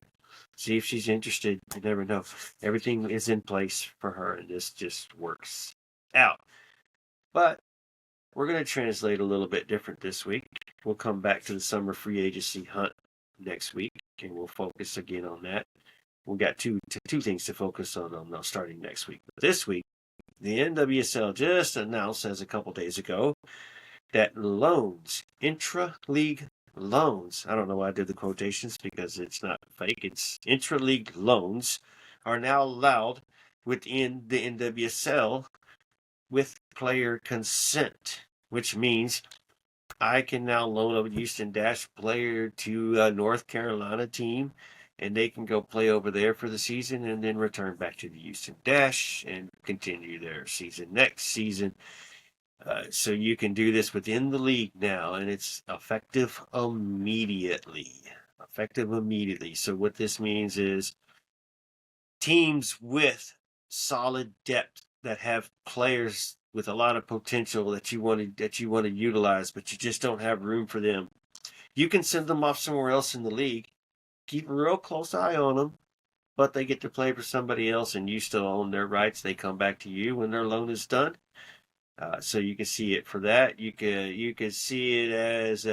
See if she's interested. You never know. Everything is in place for her, and this just works out. But we're going to translate a little bit different this week. We'll come back to the summer free agency hunt next week, and we'll focus again on that. We've got two things to focus on starting next week. But this week, the NWSL just announced as a couple days ago that loans, intra-league loans, I don't know why I did the quotations because it's not fake, it's intra-league loans, are now allowed within the NWSL with player consent, which means I can now loan a Houston Dash player to a North Carolina team, and they can go play over there for the season and then return back to the Houston Dash and continue their season next season. So you can do this within the league now, and it's effective immediately. So what this means is teams with solid depth that have players with a lot of potential that you want to utilize, but you just don't have room for them. You can send them off somewhere else in the league. Keep a real close eye on them, but they get to play for somebody else, and you still own their rights. They come back to you when their loan is done. So you can see it for that. You can see it as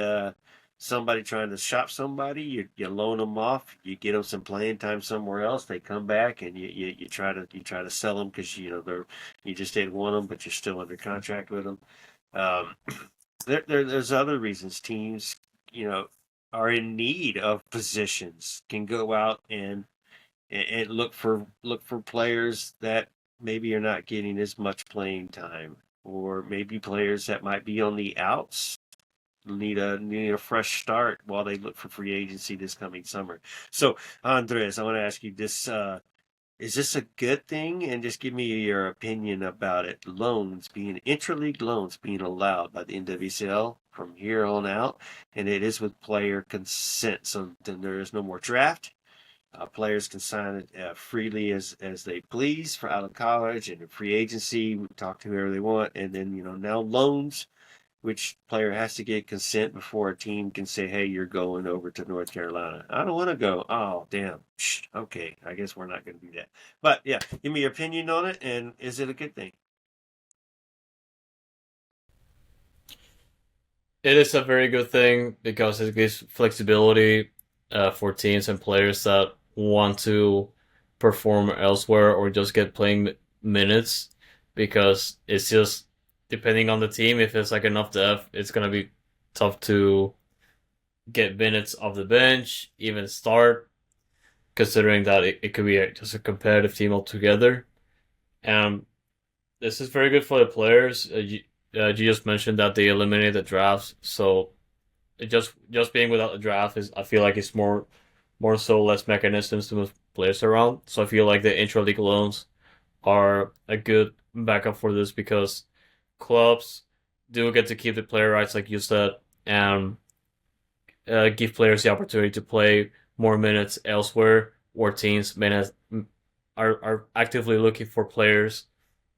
somebody trying to shop somebody, you loan them off, you get them some playing time somewhere else. They come back and you try to sell them because you just didn't want them, but you're still under contract with them. Um, there's other reasons teams are in need of positions, can go out and look for players that maybe are not getting as much playing time, or maybe players that might be on the outs need a fresh start while they look for free agency this coming summer. So, Andres, I want to ask you this: is this a good thing? And just give me your opinion about it. Intra-league loans being allowed by the NWSL from here on out, and it is with player consent. So then there is no more draft. Players can sign it freely as they please for out of college and free agency. Talk to whoever they want, and then now loans, which player has to get consent before a team can say, "Hey, you're going over to North Carolina." I don't want to go. Oh, damn. Okay, I guess we're not going to do that. But yeah, give me your opinion on it, and is it a good thing? It is a very good thing because it gives flexibility for teams and players that want to perform elsewhere or just get playing minutes, because it's just depending on the team. If it's like enough depth, it's gonna be tough to get minutes off the bench, even start, considering that it could be just a competitive team altogether. And this is very good for the players. You just mentioned that they eliminated the drafts, so just being without the draft is, I feel like it's more so less mechanisms to move players around. So I feel like the intra-league loans are a good backup for this, because clubs do get to keep the player rights, like you said, and give players the opportunity to play more minutes elsewhere, where teams are actively looking for players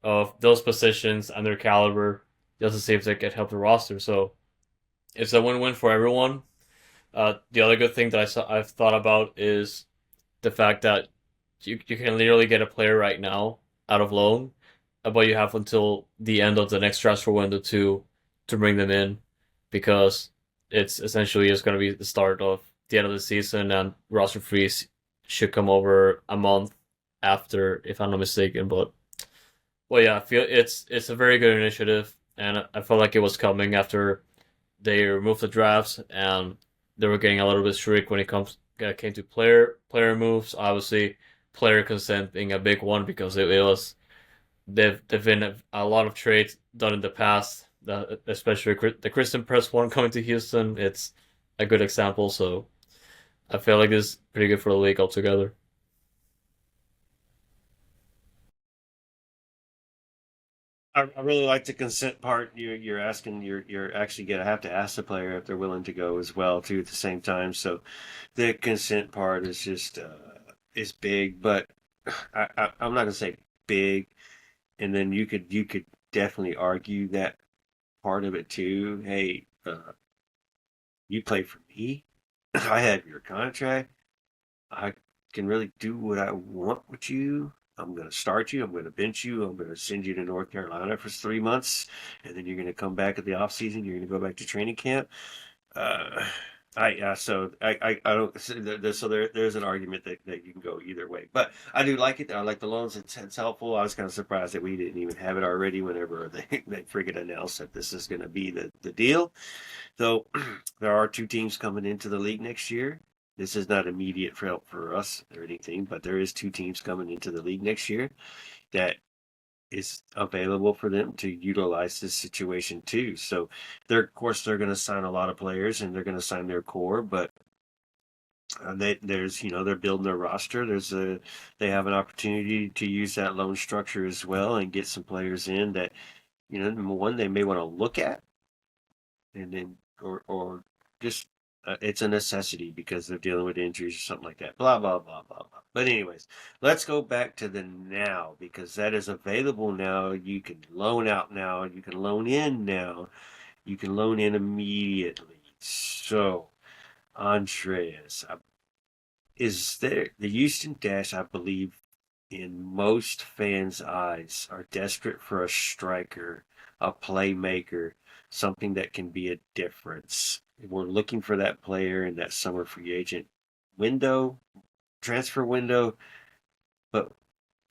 of those positions and their caliber, just to see if they can help the roster. So it's a win-win for everyone. The other good thing that I've thought about is the fact that you can literally get a player right now out of loan, but you have until the end of the next transfer window to bring them in, because it's essentially just going to be the start of the end of the season, and roster freeze should come over a month after, if I'm not mistaken. But well, yeah, I feel it's a very good initiative, and I felt like it was coming after they removed the drafts and they were getting a little bit strict when it came to player moves. Obviously, player consent being a big one, because it was they've been a lot of trades done in the past, especially the Christian Press one coming to Houston. It's a good example. So I feel like this is pretty good for the league altogether. I really like the consent part. You're asking. You're actually gonna have to ask the player if they're willing to go as well too at the same time. So the consent part is just is big, but I'm not gonna say big. And then you could definitely argue that part of it too. Hey, you play for me. I have your contract. I can really do what I want with you. I'm going to start you. I'm going to bench you. I'm going to send you to North Carolina for 3 months, and then you're going to come back at the off season. You're going to go back to training camp. Uh, I don't. There's an argument that you can go either way, but I do like it. I like the loans. It's helpful. I was kind of surprised that we didn't even have it already. Whenever they friggin' announced that this is going to be the deal. Though there are two teams coming into the league next year. This is not immediate help for us or anything, but there is two teams coming into the league next year that is available for them to utilize this situation too. So of course they're going to sign a lot of players and they're going to sign their core, but they're building their roster. They have an opportunity to use that loan structure as well and get some players in that number one they may want to look at, and then or just it's a necessity because they're dealing with injuries or something like that. Blah blah blah blah blah. But anyways, let's go back to the now, because that is available now. You can loan out now. You can loan in now. You can loan in immediately. So, Andreas, is there the Houston Dash? I believe in most fans' eyes are desperate for a striker, a playmaker, something that can be a difference. We're looking for that player in that summer free agent window, transfer window, but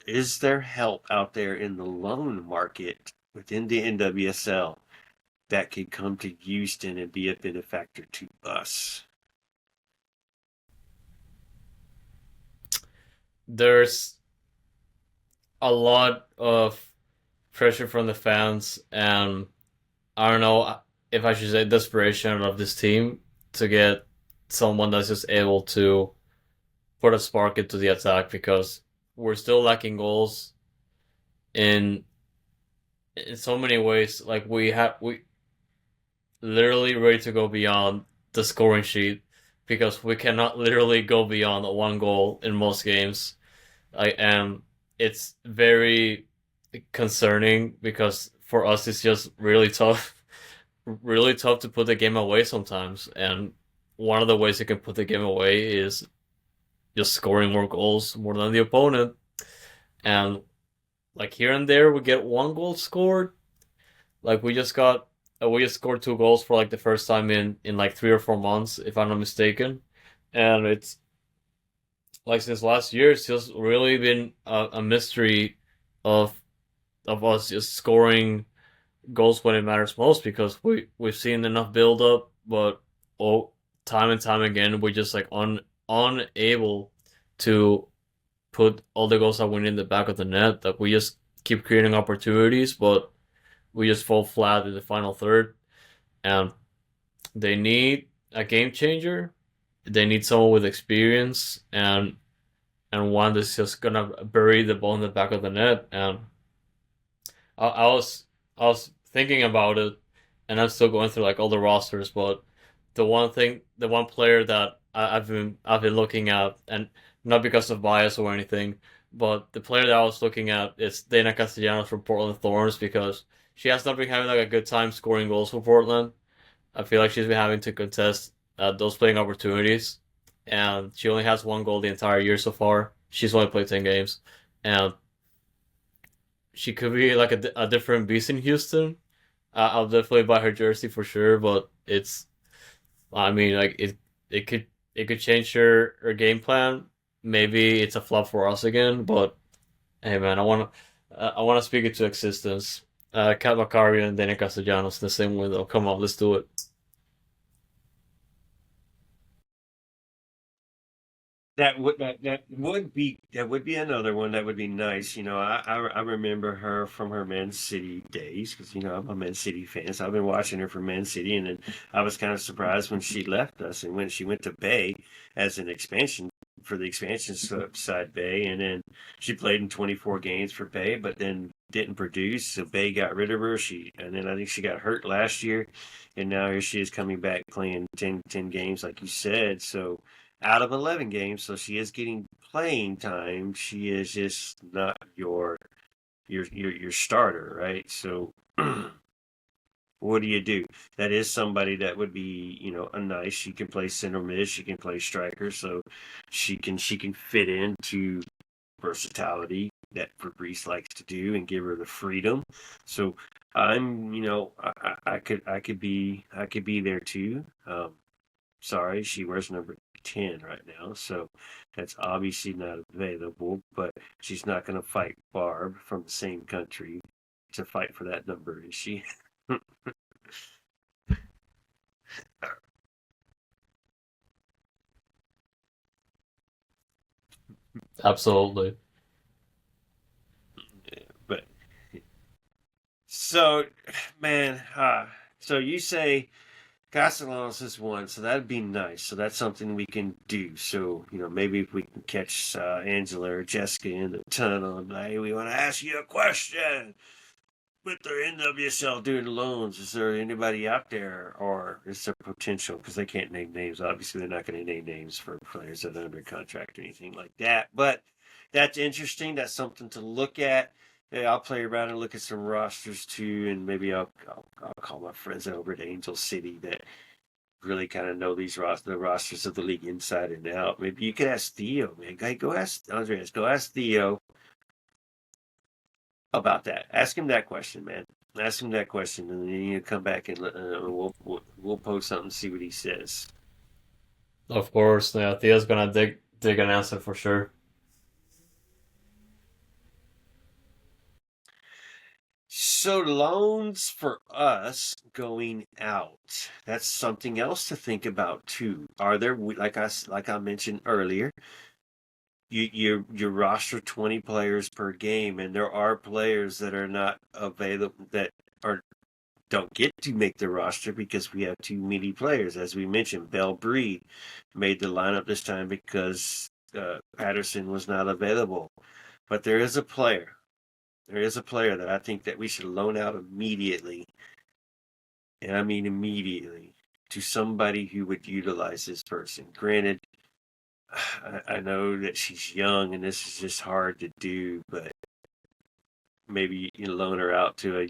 is there help out there in the loan market within the NWSL that could come to Houston and be a benefactor to us? There's a lot of pressure from the fans, and I don't know if I should say desperation of this team to get someone that's just able to put a spark into the attack, because we're still lacking goals in so many ways. Like we literally ready to go beyond the scoring sheet, because we cannot literally go beyond one goal in most games. And it's very concerning, because for us it's just really tough, really tough to put the game away sometimes. And one of the ways you can put the game away is just scoring more goals, more than the opponent. And like here and there we get one goal scored. Like we just scored 2 goals for like the first time in like 3 or 4 months, if I'm not mistaken. And it's like since last year, it's just really been a mystery of us just scoring goals when it matters most, because we've seen enough build up, but time and time again we just like unable to put all the goals that we need in the back of the net. That we just keep creating opportunities, but we just fall flat in the final third. And they need a game changer. They need someone with experience, and one that's just gonna bury the ball in the back of the net. And I was thinking about it, and I'm still going through like all the rosters. But the one player that I've been looking at, and not because of bias or anything, but the player that I was looking at is Dana Castellanos from Portland Thorns, because she has not been having like a good time scoring goals for Portland. I feel like she's been having to contest those playing opportunities, and she only has 1 goal the entire year so far. She's only played 10 games, and she could be like a different beast in Houston. I'll definitely buy her jersey for sure, but I mean, like it could change her game plan. Maybe it's a flop for us again, but hey, man, I want to speak it to existence. Kat Macari and Dani Castellanos in the same window. Come on, let's do it. That would be another one that would be nice. I remember her from her Man City days, because I'm a Man City fan, so I've been watching her for Man City, and then I was kind of surprised when she left us and when she went to Bay as an expansion for the expansion side Bay, and then she played in 24 games for Bay, but then didn't produce, so Bay got rid of her. And then I think she got hurt last year, and now here she is coming back playing 10 games, like you said. So out of 11 games, so she is getting playing time. She is just not your starter, right? So what do you do? That is somebody that would be, a nice. She can play center mid, she can play striker, so she can fit into versatility that Fabrice likes to do and give her the freedom. So I'm, I could be there too. Sorry, she wears number 10 right now, so that's obviously not available, but she's not going to fight Barb from the same country to fight for that number, is she? Absolutely. But so, man, so you say Castellanos is one, so that'd be nice. So that's something we can do. So, maybe if we can catch Angela or Jessica in the tunnel and be like, hey, we want to ask you a question. With their NWSL doing loans, is there anybody out there, or is there potential? Because they can't name names. Obviously, they're not going to name names for players that are under contract or anything like that. But that's interesting. That's something to look at. Yeah, I'll play around and look at some rosters too, and maybe I'll call my friends over at Angel City that really kind of know the rosters of the league inside and out. Maybe you could ask Theo, man. Go ask Andres. Go ask Theo about that. Ask him that question, man. Ask him that question, and then you come back and we'll post something and see what he says. Of course, yeah, Thea's gonna dig an answer for sure. So loans for us going out. That's something else to think about too. Are there, like I mentioned earlier, you roster 20 players per game, and there are players that are not available that are don't get to make the roster because we have too many players. As we mentioned, Bell Breed made the lineup this time because Patterson was not available. But there is a player. There is a player that I think that we should loan out immediately, and I mean immediately, to somebody who would utilize this person. Granted, I know that she's young and this is just hard to do, but maybe you loan her out to a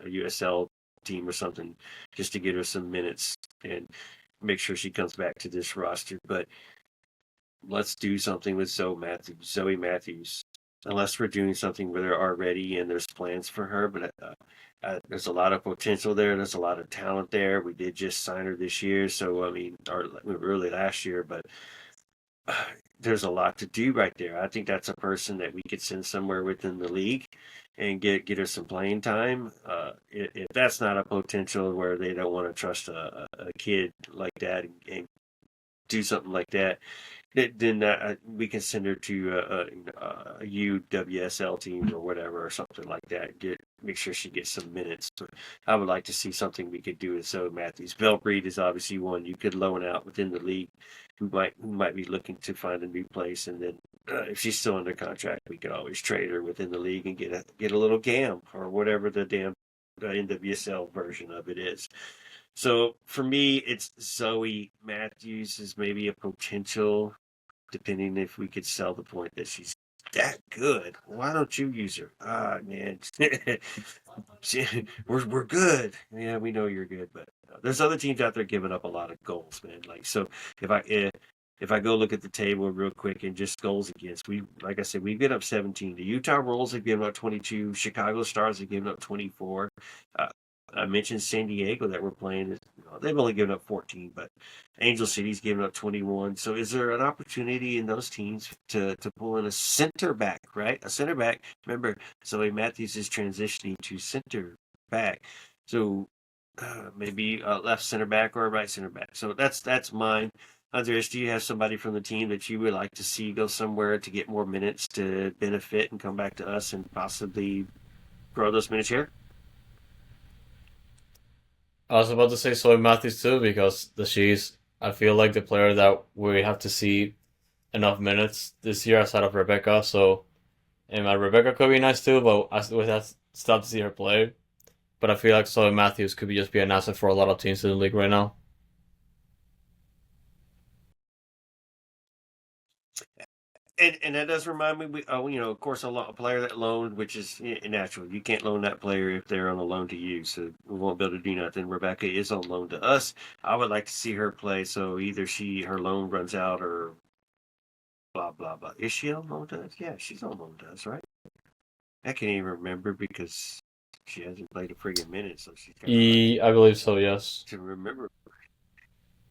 USL team or something just to get her some minutes and make sure she comes back to this roster. But let's do something with Zoe Matthews. Unless we're doing something with her already and there's plans for her, but there's a lot of potential there. There's a lot of talent there. We did just sign her this year, so I mean, or early last year, but there's a lot to do right there. I think that's a person that we could send somewhere within the league and get her some playing time. If that's not a potential where they don't want to trust a kid like that and do something like that, then we can send her to a UWSL team or whatever or something like that. Make sure she gets some minutes. But I would like to see something we could do with Zoe Matthews. Bell Breed is obviously one you could loan out within the league who might be looking to find a new place, and then if she's still under contract, we could always trade her within the league and get a little GAM or whatever the damn NWSL version of it is. So for me, it's Zoe Matthews is maybe a potential, depending if we could sell the point that she's that good. Why don't you use her? Ah, man, we're good. Yeah, we know you're good, but there's other teams out there giving up a lot of goals, man. Like so, if I go look at the table real quick and just goals against, like I said, we've given up 17. The Utah Royals have given up 22. Chicago Stars have given up 24. I mentioned San Diego that we're playing. They've only given up 14, but Angel City's given up 21. So is there an opportunity in those teams to pull in a center back, right? A center back. Remember, Zoe Matthews is transitioning to center back. So maybe a left center back or a right center back. So that's mine. Andres, do you have somebody from the team that you would like to see go somewhere to get more minutes to benefit and come back to us and possibly grow those minutes here? I was about to say Soy Matthews too because she's I feel like the player that we have to see enough minutes this year outside of Rebecca. So and Rebecca could be nice too, but we have still to see her play. But I feel like Soy Matthews could just be an asset for a lot of teams in the league right now. And that does remind me, of course, a player that loaned, which is natural. You can't loan that player if they're on a loan to you, so we won't be able to do nothing. Rebecca is on loan to us. I would like to see her play, so either her loan runs out or blah, blah, blah. Is she on loan to us? Yeah, she's on loan to us, right? I can't even remember because she hasn't played a friggin' minute, so she's got I believe so, yes. to remember.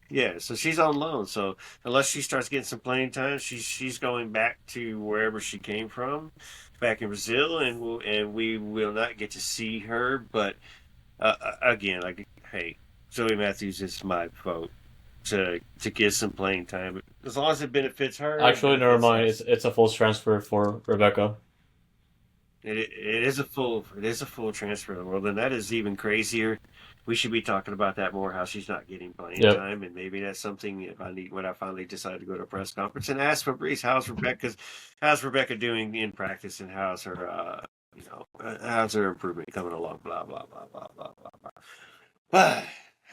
Yeah, so she's on loan. So unless she starts getting some playing time, she's going back to wherever she came from, back in Brazil, and we will not get to see her. But again, like, hey, Zoe Matthews is my vote to get some playing time, as long as it benefits her. Actually, never mind. It's a full transfer for Rebecca. It is a full transfer. Well, then that is even crazier. We should be talking about that more. How she's not getting playing time, and maybe that's something when I finally decide to go to a press conference and ask Fabrice, how's Rebecca doing in practice, and how's her how's her improvement coming along? Blah blah blah blah blah blah blah.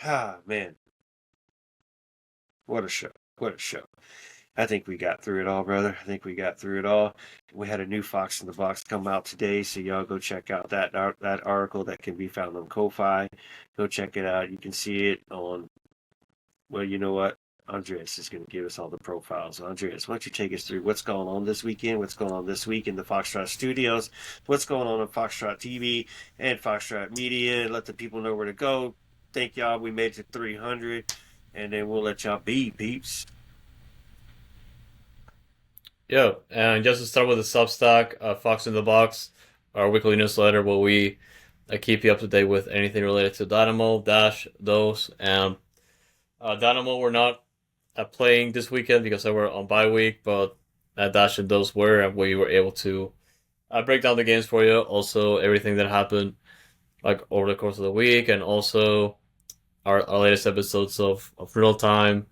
Ah, man, what a show! What a show! I think we got through it all, brother. I think we got through it all. We had a new Fox in the Box come out today, so y'all go check out that article that can be found on Ko-Fi. Go check it out. You can see it on, well, you know what? Andres is going to give us all the profiles. Andres, why don't you take us through what's going on this weekend, what's going on this week in the Foxtrot studios, what's going on Foxtrot TV and Foxtrot Media, and let the people know where to go. Thank y'all. We made it to 300, and then we'll let y'all be, peeps. Yeah, and just to start with the Substack, Fox in the Box, our weekly newsletter where we keep you up to date with anything related to Dynamo, Dash, those, and Dynamo we're not playing this weekend because they were on bye week, but Dash and those were, and we were able to break down the games for you. Also, everything that happened like over the course of the week, and also our latest episodes of Real Time.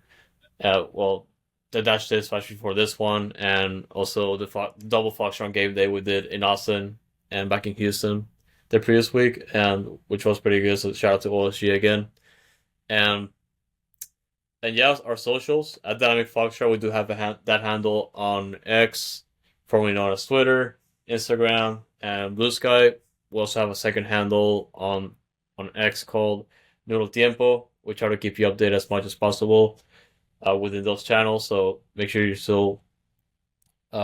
Well, the Dash did especially for this one, and also the double Foxtrot game day we did in Austin and back in Houston the previous week, and which was pretty good. So shout out to OSG again, and yeah, our socials at Dynamic Foxtrot. We do have that handle on X, formerly known as Twitter, Instagram, and Blue Sky. We also have a second handle on X called Noodle Tiempo. We try to keep you updated as much as possible within those channels. So make sure you're still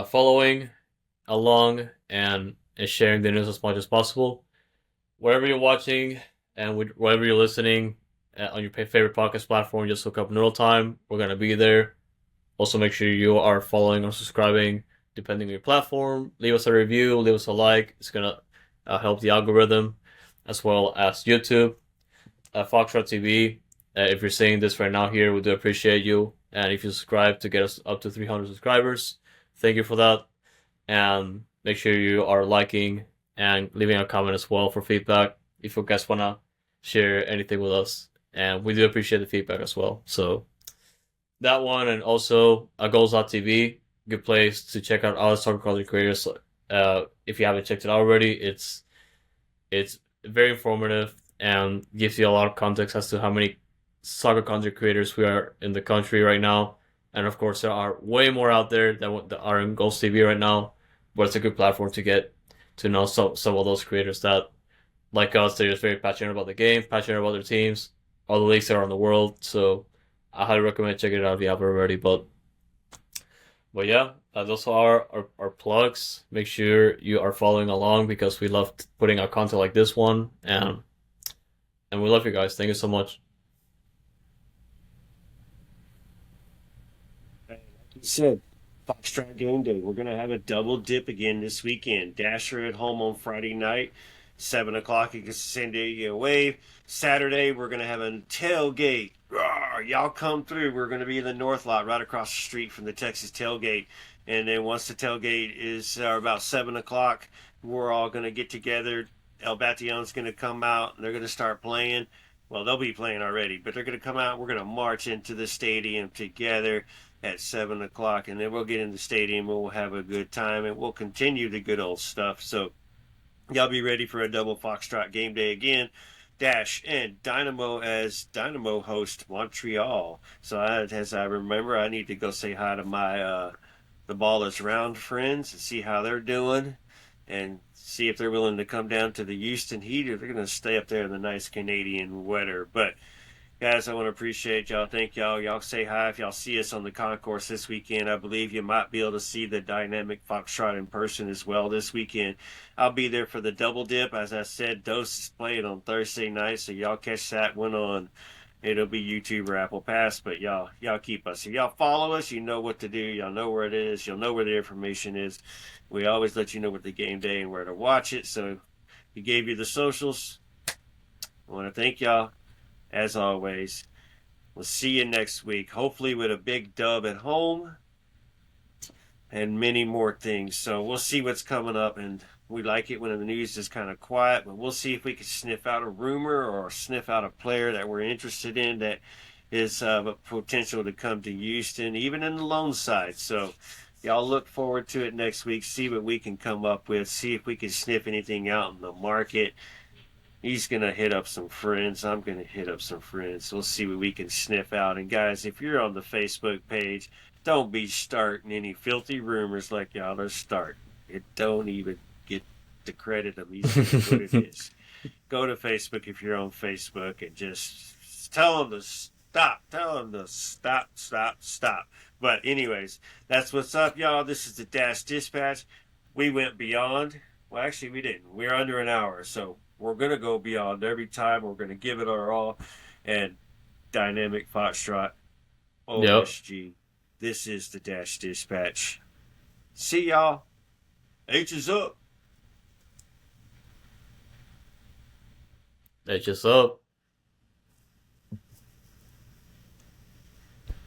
following along and sharing the news as much as possible. Wherever you're watching and wherever you're listening on your favorite podcast platform, just look up Noodle Time. We're going to be there. Also, make sure you are following or subscribing depending on your platform. Leave us a review, leave us a like. It's going to help the algorithm, as well as YouTube, Foxtrot TV. If you're seeing this right now here, we do appreciate you. And if you subscribe to get us up to 300 subscribers, thank you for that. And make sure you are liking and leaving a comment as well for feedback if you guys want to share anything with us. And we do appreciate the feedback as well. So that one, and also Goals.tv, good place to check out other soccer content creators. If you haven't checked it out already, it's very informative and gives you a lot of context as to how many soccer content creators we are in the country right now. And of course, there are way more out there that are in Goals TV right now, but it's a good platform to get to know some of those creators that, like us, they're just very passionate about the game, passionate about their teams, all the leagues that are in the world. So I highly recommend checking it out if you haven't already. But yeah, those are our plugs. Make sure you are following along because we love putting out content like this one, and we love you guys. Thank you so much. Like you said, Foxtrot game day. We're gonna have a double dip again this weekend. Dasher at home on Friday night, 7 o'clock against San Diego Wave. Saturday we're gonna have a tailgate. Rawr, y'all come through. We're gonna be in the North Lot, right across the street from the Texas tailgate. And then once the tailgate is about 7 o'clock, we're all gonna get together. El Bation's gonna come out and they're gonna start playing. Well, they'll be playing already, but they're gonna come out. We're gonna march into the stadium together at 7 o'clock, and then we'll get in the stadium and we'll have a good time, and we'll continue the good old stuff. So y'all be ready for a double Foxtrot game day again. Dash and Dynamo as Dynamo host Montreal. So as I remember, I need to go say hi to my the Ball is Round friends and see how they're doing, and see if they're willing to come down to the Houston heat, or they're going to stay up there in the nice Canadian weather. But guys, I want to appreciate y'all. Thank y'all. Y'all say hi if y'all see us on the concourse this weekend. I believe you might be able to see the dynamic Foxtrot in person as well this weekend. I'll be there for the double dip. As I said, Dose is playing on Thursday night, so y'all catch that one on. It'll be YouTube or Apple Pass, but y'all keep us. If y'all follow us, you know what to do. Y'all know where it is. You'll know where the information is. We always let you know what the game day and where to watch it. So we gave you the socials. I want to thank y'all. As always, we'll see you next week, hopefully with a big dub at home and many more things. So we'll see what's coming up, and we like it when the news is kind of quiet, but we'll see if we can sniff out a rumor or sniff out a player that we're interested in that is a potential to come to Houston, even in the loan side. So y'all look forward to it next week, see what we can come up with, see if we can sniff anything out in the market. He's going to hit up some friends. I'm going to hit up some friends. We'll see what we can sniff out. And guys, if you're on the Facebook page, don't be starting any filthy rumors like y'all are starting. It don't even get the credit of these what it is. Go to Facebook if you're on Facebook and just tell them to Stop. Tell them to stop, stop, stop. But anyways, that's what's up, y'all. This is the Dash Dispatch. We went beyond. Well, actually, we didn't. We're under an hour, so we're going to go beyond every time. We're going to give it our all. And Dynamic Foxtrot, OSG. This is the Dash Dispatch. See y'all. H is up. H is up.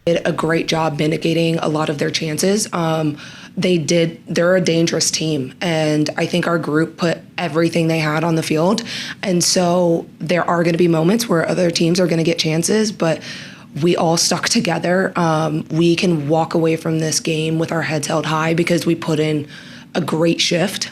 Did a great job mitigating a lot of their chances. They're a dangerous team, and I think our group put everything they had on the field. And so there are going to be moments where other teams are going to get chances, but we all stuck together. We can walk away from this game with our heads held high because we put in a great shift.